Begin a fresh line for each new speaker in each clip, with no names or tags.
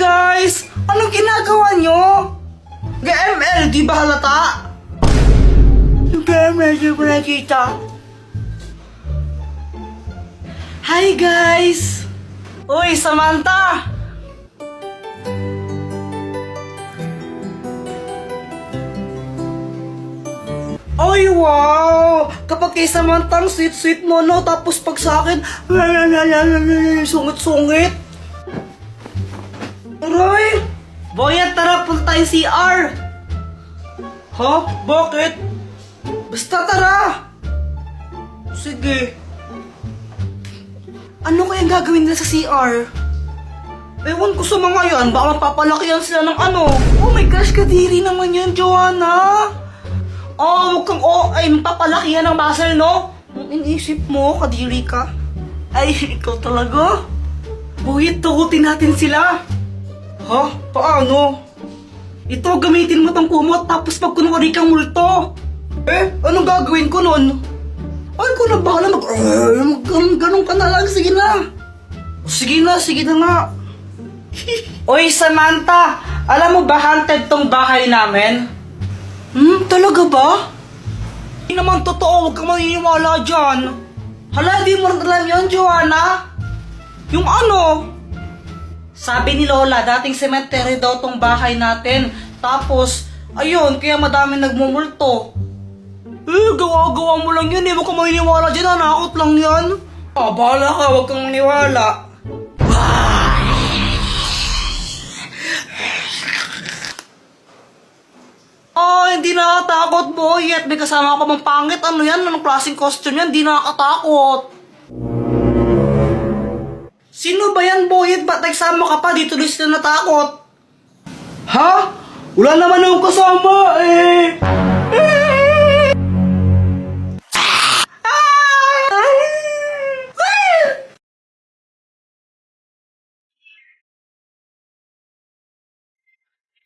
guys! Anong ginagawa nyo? G-ML, di ba halata? G-ML, di ba nakita? Hi guys! Uy, Samantha! Ay, wow! Kapag kay Samantha, ang sweet-sweet mo, no? Tapos pag sa akin, sungit-sungit. Aray! Boyet, tara, punta tayong CR! Ha? Bakit? Basta tara! Sige. Ano kayang gagawin nila sa CR? Ewan ko sa mga yan, baka mapapalakihan sila ng ano. Oh my gosh, kadiri naman yun, Joanna! Oh, huwag kang ay mapapalakihan ng muscle, no? Ang inisip mo, kadiri ka. Ay, ikaw talaga? Boyet, tugutin natin sila. Ha? Paano? Ito, gamitin mo tong kumot tapos pag kunwari kang multo. Anong gagawin ko nun? Ay, ko na bahala ganun ka na lang, sige na. Sige na nga. Oy, Samantha, alam mo ba haunted tong bahay namin? Talaga ba? Hindi naman totoo, huwag kang maniniwala dyan. Hala, di mo alam yun, Joanna? Yung ano? Sabi ni Lola, dating cemetery daw tong bahay natin. Tapos, ayun, kaya madami nagmumulto. Gawa-gawa mo lang yan, huwag kang maniniwala dyan, nakakot lang yan. Bahala ka, huwag kang maniwala. Hindi nakakatakot, boy. At may kasama ka mang pangit. Ano yan? Anong klaseng costume yan? Hindi nakakatakot. Sino ba yan, boy? Ba't nagsama ka pa? Dito din sila natakot. Ha? Wala naman akong kasama, eh.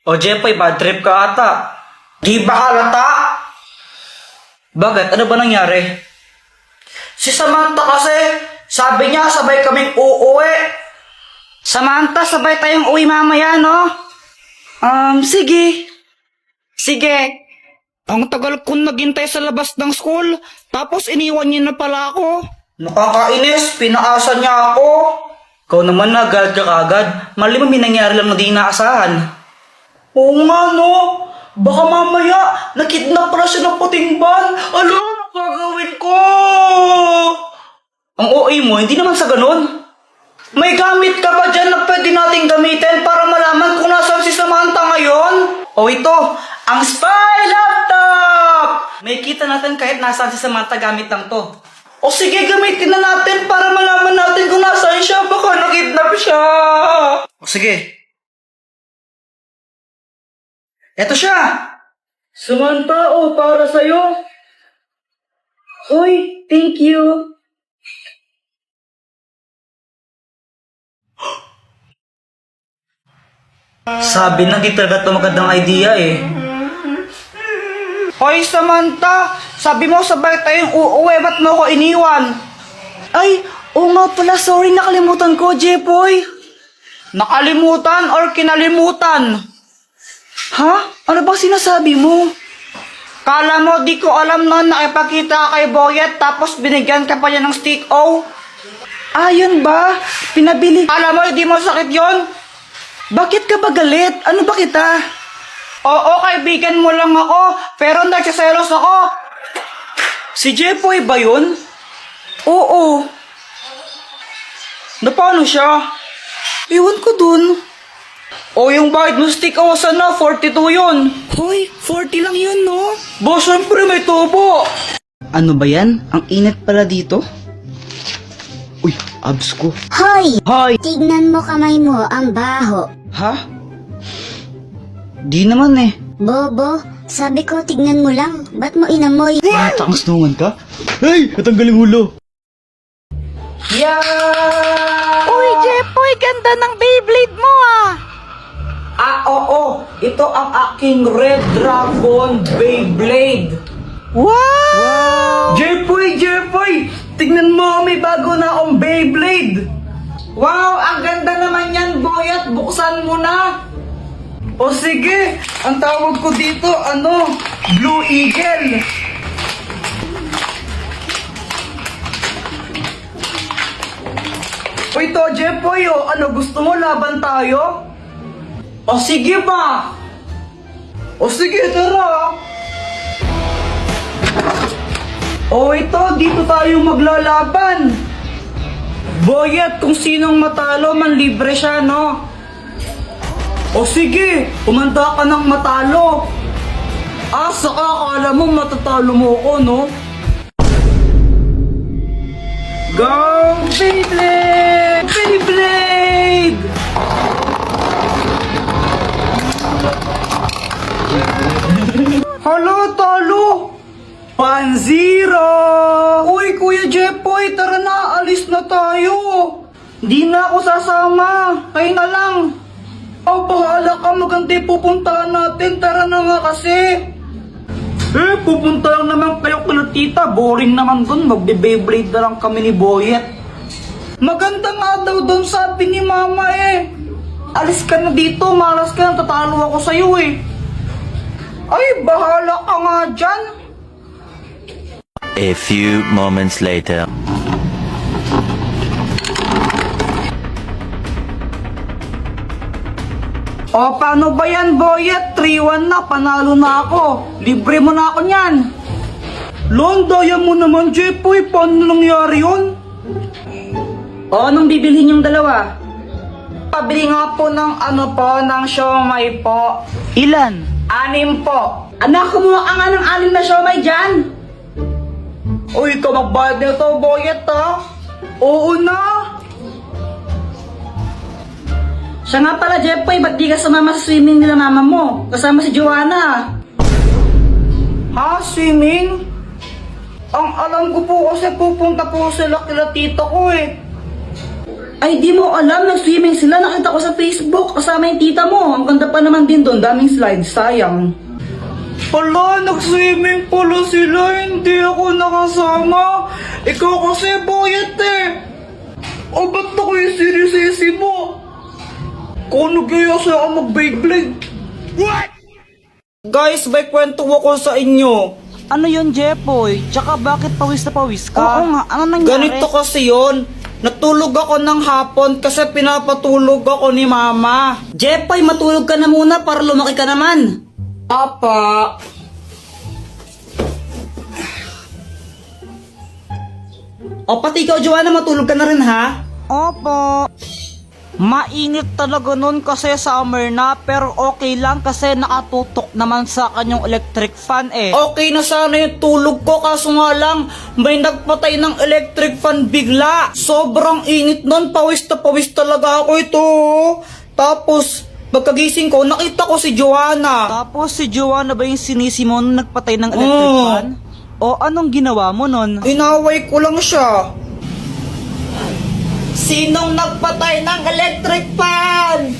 O, Jepoy, bad trip ka ata. Di ba halata? Bakit? Ano ba nangyari? Si Samantha kasi, sabi niya sabay kaming uuwi. Samantha, sabay tayong uwi mamaya, no? Sige. Sige. Ang tagal kong naghintay sa labas ng school, tapos iniwan niya na pala ako. Nakakainis, pinaasa niya ako. Ikaw naman nagad ka kagad. Mali mo may nangyari lang na di inaasahan. Oo nga, no? Baka mamaya, nakidnap pala siya ng puting ban. Ano gagawin ko? Ang OA mo, hindi naman sa ganun. May gamit ka ba dyan na pwede nating gamitin para malaman kung nasaan si Samantha ngayon? O ito, ang spy laptop! May kita natin kahit nasaan si Samantha gamit lang to. O sige, gamitin na natin para malaman natin kung nasaan siya. Baka nakidnap siya. O sige. Eto siya! Samantha, para sa'yo. Uy, thank you. Sabi na di talaga ito magandang idea eh. Hoy, Samantha! Sabi mo sabay tayong uuwi, ba't mo ko iniwan? Ay, oo nga pala, sorry, nakalimutan ko, Jepoy. Nakalimutan or kinalimutan? Ha? Ano bang sinasabi mo? Kala mo di ko alam noon nakipagkita kay Boyet tapos binigyan ka pa niya ng stick O? Yun ba? Pinabili. Kala mo hindi mo sakit yon? Bakit ka ba galit? Ano ba kita? Oo, kaibigan mo lang ako pero nagsiselos ako. Si Jepoy ba yun? Oo. Na paano siya? Iwan ko dun. O yung bayad mo stick o sana, 42 yun. Hoy, 40 lang yun, no? Ba, syempre may tubo. Ano ba yan? Ang init pala dito. Uy, abs ko.
Hoy!
Hoy!
Tignan mo kamay mo, ang baho.
Ha? Di naman eh.
Bobo, sabi ko tignan mo lang. Ba't mo inamoy?
Tangas naman ka? Hey! Natanggaling ulo!
Yeah!
Uy, Jepoy, ganda ng Beyblade mo ah!
Oo. Ito ang aking Red Dragon Beyblade.
Wow!
Jepoy! Tignan mo, may bago na akong Beyblade. Wow, ang ganda naman yan, boy. Boyet, buksan mo na. O sige, ang tawag ko dito, Blue Eagle. Uy, to, Jepoy, gusto mo laban tayo? O sige ba? O sige, tara. O ito, dito tayo maglalaban. Boyet, kung sinong matalo, manlibre siya, no? O sige, kumanda ka ng matalo. Saka akala mo matatalo mo ko, no? Go, Beyblade! Beyblade! Halo, talo! 1-0! Uy, Kuya Jepoy, tara na, alis na tayo. Di na ako sasama, kayo na lang. Bahala ka, maganda yung pupuntahan natin, tara na nga kasi. Pupunta lang naman kayo kila tita, boring naman dun, magbe-Beyblade na lang kami ni Boyet. Maganda nga daw dun, sabi ni Mama Alis ka na dito, malas ka, tatalo ako sa'yo Ay, bahala ka nga dyan.
A few moments later.
O, paano ba yan, Boyet? 3-1 na, panalo na ako. Libre mo na ako niyan. Lon, daya mo naman, Jepoy. Paano nangyari yun? O, anong bibilhin yung dalawa? Pabili nga po ng ng siomay po.
Ilan?
6 po. Anak, kumuha ka nga ng 6 na siomay dyan. Uy, ikaw magbayad nito, Boyet, ha? Oo na. Siya nga pala, Jepoy, ba't di ka sumama sa swimming nila mama mo? Kasama si Joanna. Ha? Swimming? Ang alam ko po kasi pupunta po sila kila tito ko Ay, di mo alam, nag-swimming sila. Nakita ko sa Facebook, kasama yung tita mo. Ang ganda pa naman din doon, daming slides, sayang. Pala, nag-swimming pala sila, hindi ako nakasama. Ikaw kasi, Boyet O, ba't ako yung sinisisi mo? Kung nag-iya siya ako mag-Beyblade. What? Guys, may kwento ako sa inyo.
Ano yun, Jepoy? Tsaka bakit pawis na pawis ka? Oo nga, ano nangyari?
Ganito kasi yun. Natulog ako ng hapon kasi pinapatulog ako ni Mama. Jepoy, matulog ka na muna para lumaki ka naman. Papa. O pati ikaw, Joanna, matulog ka na rin, ha?
Opo. Mainit talaga nun kasi summer na, pero okay lang kasi nakatutok naman sa kanyang electric fan
Okay na sana yung tulog ko, kaso nga lang may nagpatay ng electric fan bigla. Sobrang init nun, pawis na pawis talaga ako ito. Tapos pagkagising ko, nakita ko si Joanna.
Tapos si Joanna ba yung sinisi mo nung nagpatay ng electric fan? O anong ginawa mo nun?
Inaway ko lang siya. Sinong nagpatay ng electric fan?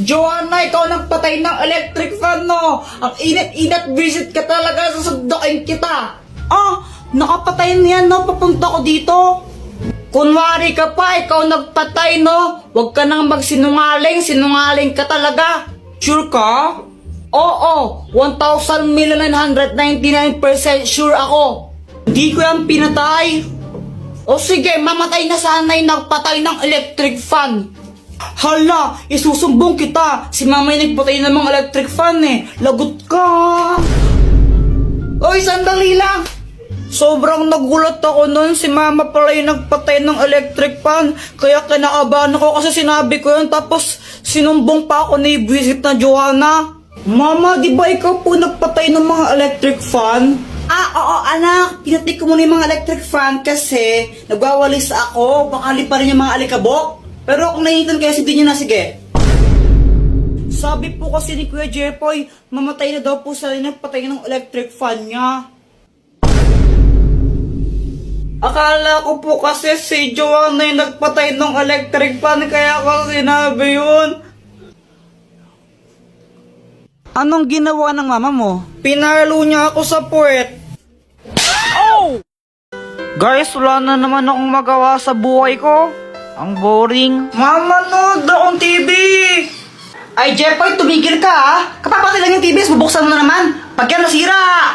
Joanna, ikaw nagpatay ng electric fan, no? Ang init-init, visit ka talaga, susundukin kita. Nakapatay niyan, no? Papunta ko dito. Kunwari ka pa, ikaw nagpatay, no? Huwag ka nang magsinungaling, sinungaling ka talaga. Sure ka? Oo, 1,999% sure ako. Hindi ko yan pinatay. O sige, mamatay na sana yung nagpatay ng electric fan. Hala, isusumbong kita. Si mama yung nagpatay ng mga electric fan Lagot ka. Oy, sandali lang. Sobrang nagulat ako nun. Si mama pala yung nagpatay ng electric fan. Kaya kinakabahan ako kasi sinabi ko yun. Tapos sinumbong pa ako ni visit na Joanna. Mama, di ba ikaw po nagpatay ng mga electric fan? Oo anak, pinatay ko muna yung mga electric fan kasi nagwawalis ako, baka liparin yung mga alikabok. Pero kung nahihitan kaya si Dinyo na, sige. Sabi po kasi ni Kuya Jepoy, mamatay na daw po sa nagpatay ng electric fan niya. Akala ko po kasi si Joanna yung nagpatay ng electric fan kaya ako sinabi yun.
Anong ginawa ng mama mo?
Pinalo niya ako sa puwet. Guys, wala na naman akong magawa sa buhay ko.
Ang boring.
Mamanood akong TV! Ay, Jepoy, tumigil ka ha! Kapapatid lang yung TV, bubuksan mo na naman! Pag yan nasira!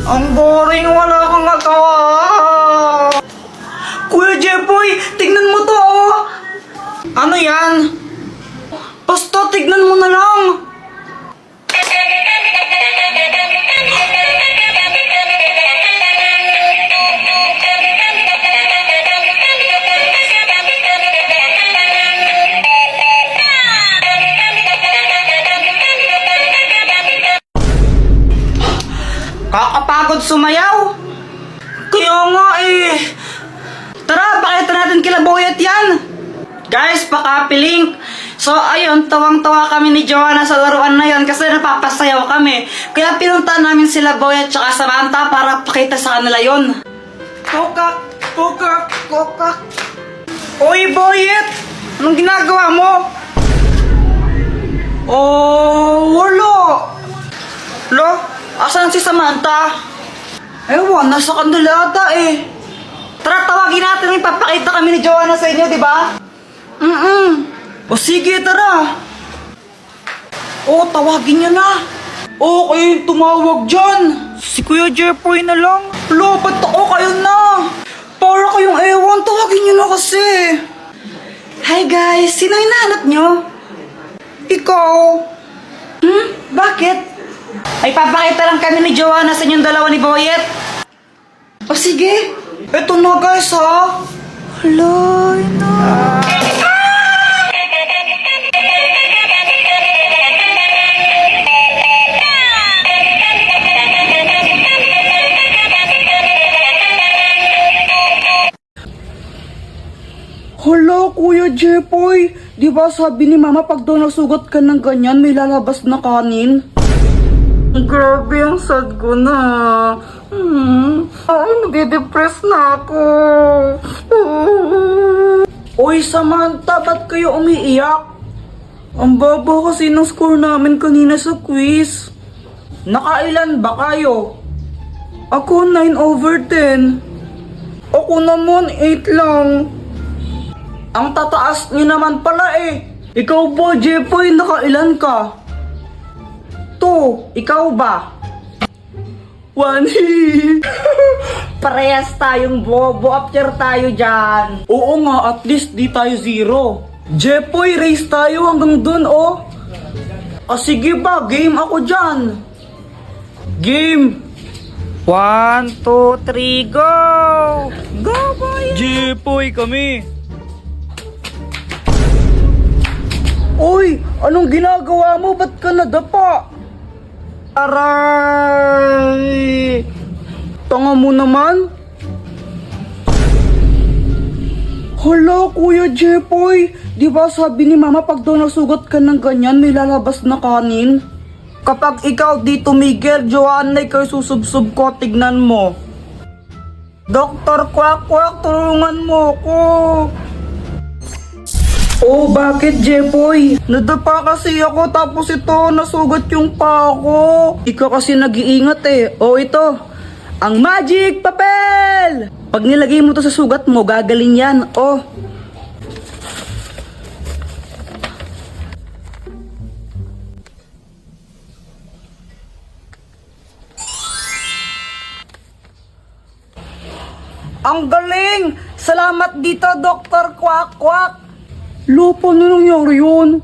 Ang boring, wala kang nagawa! Kuya Jepoy, tignan mo to oh! Ano yan? Basta tignan mo na lang! Kakapagod sumayaw. Kaya nga eh. Tara, pakita natin kila Boyet yan. Guys, pakapiling. So, ayun, tawang-tawa kami ni Joanna sa laruan na yon kasi napapasayaw kami. Kaya pinunta namin sila Boyet tsaka Samantha para pakita sa kanila yon. Kokak, kokak, kokak. Oy, Boyet! Anong ginagawa mo? Oh, wala. Lo? Asan si Samantha? Ewan, nasa kanila ata eh. Tara, tawagin natin, ipapakita kami ni Joanna sa inyo, di ba? O sige, tara. O, tawagin niya na. Okay, tumawag dyan.
Si Kuya Jepoy na lang.
Lo, ba't ako kayo na? Para kayong ewan, tawagin niyo na kasi. Hi guys, sino hinahanap niyo? Ikaw. Bakit? Ay, papakita lang kami ni Joanna sa inyong dalawa ni Boyet. O sige. Eto na guys ha. Hala, na. Hala, Kuya Jepoy. Di ba sabi ni Mama pag daw nasugat ka ng ganyan, may lalabas na kanin? Grabe, ang sad ko na. Ay, nade-depress na ako. Oy, Samantha, ba't kayo umiiyak? Ang baba kasi ng score namin kanina sa quiz. Nakailan ba kayo? Ako 9/10. Ako naman 8 lang. Ang tataas niyo naman pala eh. Ikaw ba, Jepoy, nakailan ka? 2, ikaw ba? 1. Parehas tayong bobo, after tayo dyan. Oo nga, at least di tayo 0. Jepoy, race tayo hanggang dun, oh. Sige ba, game ako dyan. Game.
1, 2, 3, go! Go, boy!
Jepoy kami!
Uy, anong ginagawa mo? Ba't ka nadapa? Aray! Tanga mo naman. Hala, Kuya Jepoy. Di ba sabi ni Mama pag daw nasugat ka ng ganyan, may lalabas na kanin? Kapag ikaw di tumigil, Joanna, ikaw susubsub ko, tignan mo. Dr. Quack Quack, tulungan mo ko. Oh, bakit, Jepoy? Nadapa kasi ako tapos ito, nasugat yung paa ko. Ikaw kasi nag-iingat eh. Oh, ito. Ang magic papel! Pag nilagay mo to sa sugat mo, gagaling yan. Oh. Ang galing! Salamat dito, Dr. Quack Quack! Lo, paano nangyari yun?